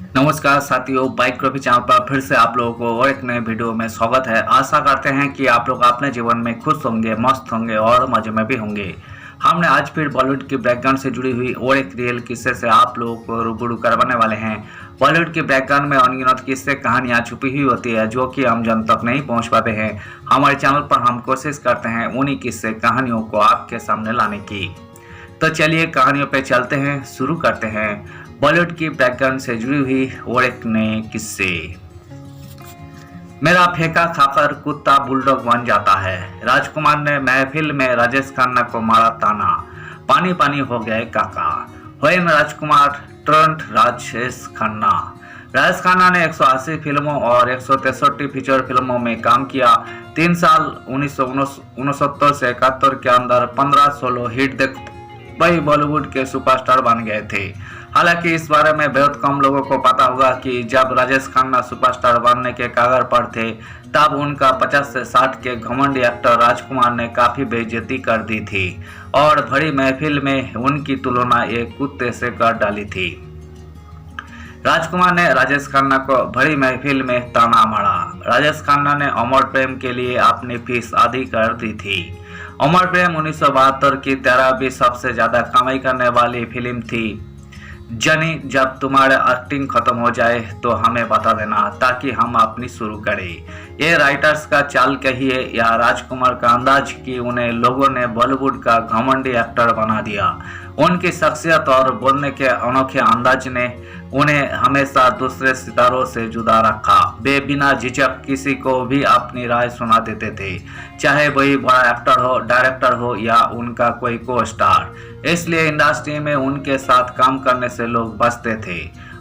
नमस्कार साथियों, bike trophy channel पर फिर से आप लोगों को और एक नए वीडियो में स्वागत है। आशा करते हैं कि आप लोग अपने जीवन में खुश होंगे, मस्त होंगे और मजे में भी होंगे। हमने आज फिर बॉलीवुड की बैकग्राउंड से जुड़ी हुई और एक रियल किस्से से आप लोगों को रूबरू करवाने वाले हैं। बॉलीवुड के बैकग्राउंड में अनगिनत किस्से कहानियां छुपी हुई होती है जो कि हम जन तक नहीं पहुंच पाते हैं। हमारे चैनल पर हम कोशिश करते हैं उन्हीं किस्से कहानियों को आपके सामने लाने की। तो चलिए कहानियों पे चलते हैं, शुरू करते हैं बॉलीवुड की बैकग्राउंड से जुड़ी हुई और एक नए किस्से। मेरा फेंका खाकर कुत्ता बुलडॉग बन जाता है। राजकुमार ने महफिल में राजेश खन्ना को मारा ताना। पानी पानी हो गए काका। हुए में राजकुमार टर्न्ड राजेश खन्ना। राजेश खन्ना ने 180 फिल्मों और 163 फीचर फिल्मों में काम किया। 3 साल 1969 से 71 के अंदर 15-16 हिट देख वही बॉलीवुड के सुपरस्टार बन गए थे। हालांकि इस बारे में बहुत कम लोगों को पता होगा कि जब राजेश खन्ना सुपरस्टार बनने के कगार पर थे तब उनका 50 से 60 के घमंडी एक्टर राजकुमार ने काफी बेइज्जती कर दी थी और भरी महफिल में उनकी तुलना एक कुत्ते से कर डाली थी। राजकुमार ने राजेश खन्ना को भरी महफिल में ताना मारा। राजेश खन्ना ने अमर प्रेम के लिए अपनी फीस आधी कर दी थी। अमर प्रेम 1972 की 13वीं सबसे ज्यादा कमाई करने वाली फिल्म थी। जनी, जब तुम्हारा एक्टिंग खत्म हो जाए तो हमें बता देना ताकि हम अपनी शुरू करें। ये राइटर्स का चाल कहिए या राजकुमार का अंदाज कि उन्हें लोगों ने बॉलीवुड का घमंडी एक्टर बना दिया। उनकी शख्सियत और बोलने के अनोखे अंदाज ने उन्हें हमेशा दूसरे सितारों से जुदा रखा। वे बिना झिझक किसी को भी अपनी राय सुना देते थे, चाहे वही बड़ा एक्टर हो, डायरेक्टर हो या उनका कोई को स्टार। इसलिए इंडस्ट्री में उनके साथ काम करने से लोग बचते थे।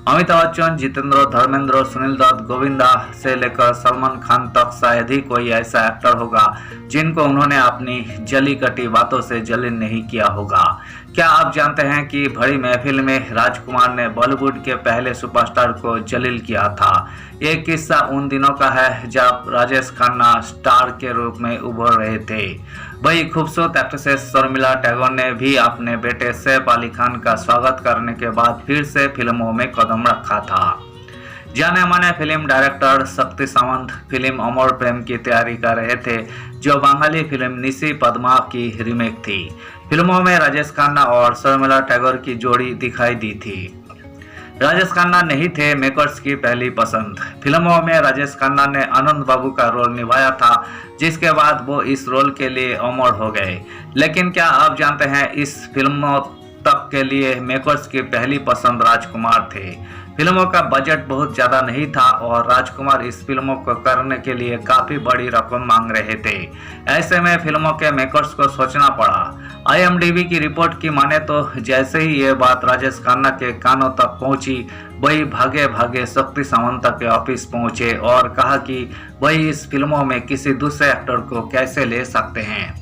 अमिताभ बच्चन, जितेंद्र, धर्मेंद्र, सुनील दत्त, गोविंदा से लेकर सलमान खान तक शायद ही कोई ऐसा एक्टर होगा जिनको उन्होंने अपनी जली कटी बातों से जलील नहीं किया होगा। क्या आप जानते हैं कि भरी महफिल में राजकुमार ने बॉलीवुड के पहले सुपरस्टार को जलील किया था? ये किस्सा उन दिनों का है जब राजेश खन्ना स्टार के रूप में उभर रहे थे। वही खूबसूरत एक्ट्रेस शर्मिला टैगोर ने भी अपने बेटे सैफ अली खान का स्वागत करने के बाद फिर से फिल्मों में कदम रखा था। जाने माने फिल्म डायरेक्टर शक्ति सावंत फिल्म अमर प्रेम की तैयारी कर रहे थे, जो बंगाली फिल्म निसी पद्मा की रीमेक थी। फिल्मों में राजेश खन्ना और शर्मिला टैगोर की जोड़ी दिखाई दी थी। राजेश खन्ना नहीं थे मेकर्स की पहली पसंद। फिल्मों में राजेश खन्ना ने आनंद बाबू का रोल निभाया था, जिसके बाद वो इस रोल के लिए अमर हो गए। लेकिन क्या आप जानते हैं इस फिल्मों तक के लिए मेकर्स की पहली पसंद राजकुमार थे। फिल्मों का बजट बहुत ज्यादा नहीं था और राजकुमार इस फिल्मों को करने के लिए काफी बड़ी रकम मांग रहे थे। ऐसे में फिल्मों के मेकर्स को सोचना पड़ा। IMDb की रिपोर्ट की माने तो जैसे ही ये बात राजेश खन्ना के कानों तक पहुंची, वही भागे भागे शक्ति सावंत के ऑफिस पहुंचे और कहा कि वही इस फिल्मों में किसी दूसरे एक्टर को कैसे ले सकते हैं।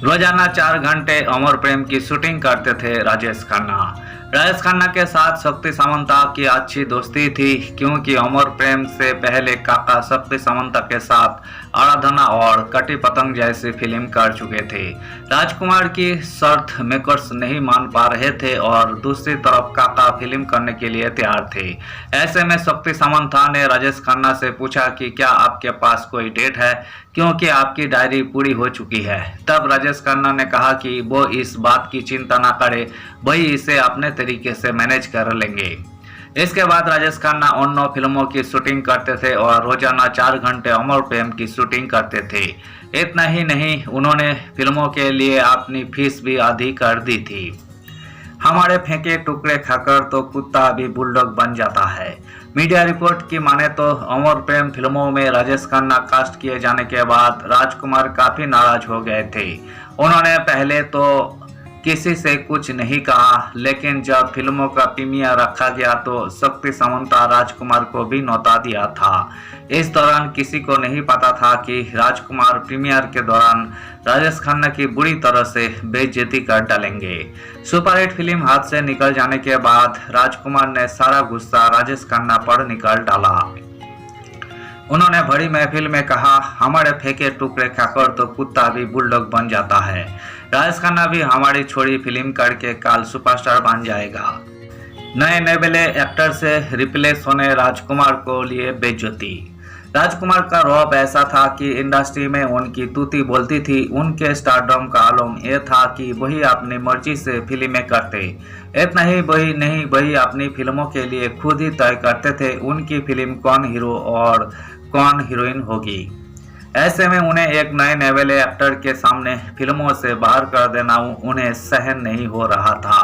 रोजाना 4 घंटे अमर प्रेम की शूटिंग करते थे राजेश खन्ना। राजेश खन्ना के साथ शक्ति सावंत की अच्छी दोस्ती थी, क्योंकि अमर प्रेम से पहले काका शक्ति सावंत के साथ आराधना और कटी पतंग जैसी फिल्म कर चुके थे। राजकुमार की शर्त मेकर्स नहीं मान पा रहे थे और दूसरी तरफ काका फिल्म करने के लिए तैयार थे। ऐसे में शक्ति सावंत ने राजेश खन्ना से पूछा कि क्या आपके पास कोई डेट है, क्योंकि आपकी डायरी पूरी हो चुकी है। तब राजेश खन्ना ने कहा कि वो इस बात की चिंता ना करे, वही इसे अपने तरीके से मैनेज कर लेंगे। इसके बाद राजेश खन्ना उन 9 फिल्मों की शूटिंग करते थे और रोजाना 4 घंटे अमर प्रेम की शूटिंग करते थे। इतना ही नहीं, उन्होंने फिल्मों के लिए अपनी फीस भी आधी कर दी थी। हमारे फेंके टुकड़े खाकर तो कुत्ता भी बुलडॉग बन जाता है। मीडिया रिपोर्ट की माने तो अमर प्रेम फिल्मों में राजेश खन्ना कास्ट किए जाने के बाद राजकुमार काफी नाराज हो गए थे। उन्होंने पहले तो किसी से कुछ नहीं कहा, लेकिन जब फिल्मों का प्रीमियर रखा गया तो शक्ति सावंत राजकुमार को भी न्योता दिया था। इस दौरान किसी को नहीं पता था कि राजकुमार प्रीमियर के दौरान राजेश खन्ना की बुरी तरह से बेइज्जती कर डालेंगे। सुपरहिट फिल्म हाथ से निकल जाने के बाद राजकुमार ने सारा गुस्सा राजेश खन्ना पर निकाल डाला। उन्होंने भरी महफिल में कहा, हमारे फेंके टुकड़े खाकर तो कुत्ता भी बुलडॉग बन जाता है। राजेश खन्ना भी हमारी छोड़ी फिल्म करके काल सुपरस्टार बन जाएगा। नए नवेले एक्टर से रिप्लेस होने राजकुमार को लिए बेइज्जती। राजकुमार का रौब ऐसा था कि इंडस्ट्री में उनकी तूती बोलती थी। उनके स्टारडम का आलम यह था कि वही अपनी मर्जी से फिल्में करते। इतना ही वही नहीं, वही अपनी फिल्मों के लिए खुद ही तय करते थे उनकी फिल्म कौन हीरो और कौन हीरोइन होगी। ऐसे में उन्हें एक नए नवेले एक्टर के सामने फिल्मों से बाहर कर देना उन्हें सहन नहीं हो रहा था।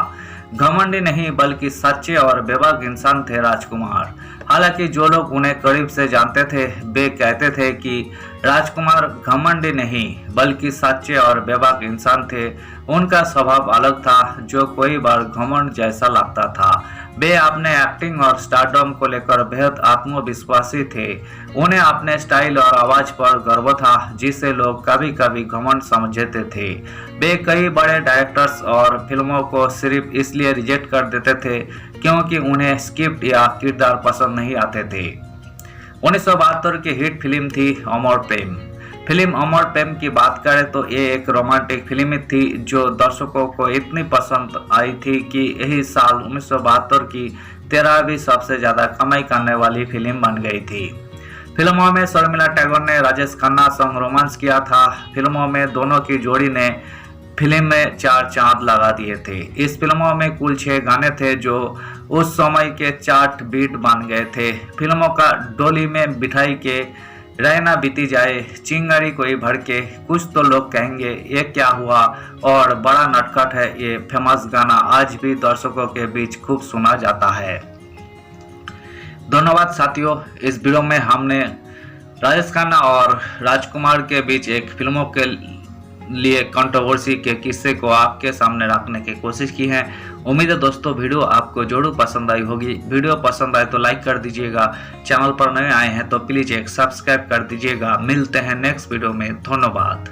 घमंडी नहीं बल्कि सच्चे और बेबाक इंसान थे राजकुमार। हालांकि जो लोग उन्हें करीब से जानते थे वे कहते थे कि राजकुमार घमंडी नहीं बल्कि सच्चे और बेबाक इंसान थे। उनका स्वभाव अलग था जो कोई बार घमंड जैसा लगता था। वे अपने एक्टिंग और स्टारडम को लेकर बेहद आत्मविश्वासी थे। उन्हें अपने स्टाइल और आवाज पर गर्व था जिसे लोग कभी कभी घमंड समझते थे। वे कई बड़े डायरेक्टर्स और फिल्मों को सिर्फ इसलिए रिजेक्ट कर देते थे क्योंकि उन्हें स्क्रिप्ट या किरदार पसंद नहीं आते थे। 1972 की हिट फिल्म थी अमर प्रेम। फिल्म अमर प्रेम की बात करें तो ये एक रोमांटिक फिल्म थी जो दर्शकों को इतनी पसंद आई थी कि यही साल 1972 की 13वीं सबसे ज्यादा कमाई करने वाली फिल्म बन गई थी। फिल्मों में शर्मिला टैगोर ने राजेश खन्ना संग रोमांस किया था। फिल्मों में दोनों की जोड़ी ने फिल्म में 4 चांद लगा दिए थे। इस फिल्मों में कुल 6 गाने थे जो उस समय के चार्ट बीट बन गए थे। फिल्मों का डोली में बिठाई के रहना बीती जाए, चिंगारी कोई भड़के, कुछ तो लोग कहेंगे, ये क्या हुआ और बड़ा नटखट है, ये फेमस गाना आज भी दर्शकों के बीच खूब सुना जाता है। धन्यवाद साथियों। इस वीडियो में हमने राजेश खन्ना और राजकुमार के बीच एक फिल्मों के लिए कंट्रोवर्सी के किस्से को आपके सामने रखने की कोशिश की है। उम्मीद है दोस्तों वीडियो आपको जरूर पसंद आई होगी। वीडियो पसंद आए तो लाइक कर दीजिएगा। चैनल पर नए आए हैं तो प्लीज एक सब्सक्राइब कर दीजिएगा। मिलते हैं नेक्स्ट वीडियो में। धन्यवाद।